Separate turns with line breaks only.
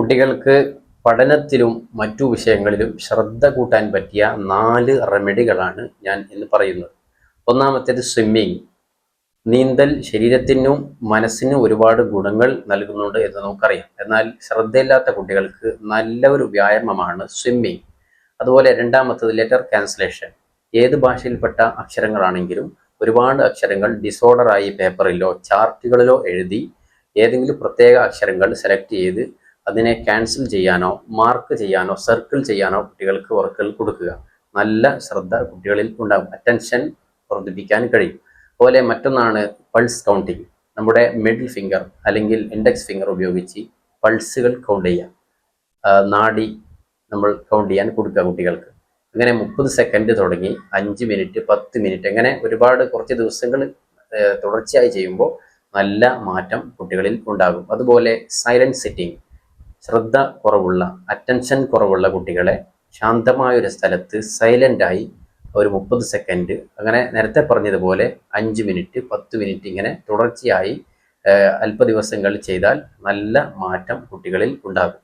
കുട്ടികൾക്ക് പഠനത്തിലും മറ്റു വിഷയങ്ങളിലും ശ്രദ്ധ കൂട്ടാൻ പറ്റിയ 4 റെമഡികളാണ് ഞാൻ ഇന്ന് പറയുന്നത്. ഒന്നാമത്തേത് സ്വിമ്മിങ്. നീന്തൽ ശരീരത്തിനും മനസ്സിനും ഒരുപാട് ഗുണങ്ങൾ നൽകുന്നുണ്ട് എന്ന് നമുക്കറിയാം. എന്നാൽ ശ്രദ്ധയില്ലാത്ത കുട്ടികൾക്ക് നല്ല ഒരു വ്യായാമമാണ് സ്വിമ്മിങ്. അതുപോലെ രണ്ടാമത്തത് ലെറ്റർ ക്യാൻസലേഷൻ. ഏത് ഭാഷയിൽപ്പെട്ട അക്ഷരങ്ങളാണെങ്കിലും ഒരുപാട് അക്ഷരങ്ങൾ ഡിസോർഡറായി പേപ്പറിലോ ചാർട്ടുകളിലോ എഴുതി ഏതെങ്കിലും പ്രത്യേക അക്ഷരങ്ങൾ സെലക്ട് ചെയ്ത് അതിനെ ക്യാൻസൽ ചെയ്യാനോ മാർക്ക് ചെയ്യാനോ സർക്കിൾ ചെയ്യാനോ കുട്ടികൾക്ക് വർക്കുകൾ കൊടുക്കുക. നല്ല ശ്രദ്ധ കുട്ടികളിൽ ഉണ്ടാകും. അറ്റൻഷൻ വർദ്ധിപ്പിക്കാൻ കഴിയും. അതുപോലെ മറ്റൊന്നാണ് പൾസ് കൗണ്ടിങ്. നമ്മുടെ മിഡിൽ ഫിംഗർ അല്ലെങ്കിൽ ഇൻഡെക്സ് ഫിംഗർ ഉപയോഗിച്ച് പൾസുകൾ കൗണ്ട് ചെയ്യാം. നാഡി നമ്മൾ കൗണ്ട് ചെയ്യാൻ കൊടുക്കുക കുട്ടികൾക്ക്. അങ്ങനെ 30 സെക്കൻഡ് തുടങ്ങി 5 മിനിറ്റ് 10 മിനിറ്റ് അങ്ങനെ ഒരുപാട് കുറച്ച് ദിവസങ്ങൾ തുടർച്ചയായി ചെയ്യുമ്പോൾ നല്ല മാറ്റം കുട്ടികളിൽ ഉണ്ടാകും. അതുപോലെ സൈലന്റ് സിറ്റിംഗ്. ശ്രദ്ധ കുറവുള്ള അറ്റൻഷൻ കുറവുള്ള കുട്ടികളെ ശാന്തമായൊരു സ്ഥലത്ത് സൈലൻ്റായി ഒരു 30 സെക്കൻഡ് അങ്ങനെ നേരത്തെ പറഞ്ഞതുപോലെ 5 മിനിറ്റ് 10 മിനിറ്റ് ഇങ്ങനെ തുടർച്ചയായി അല്പ ദിവസങ്ങൾ ചെയ്താൽ നല്ല മാറ്റം കുട്ടികളിൽ ഉണ്ടാകും.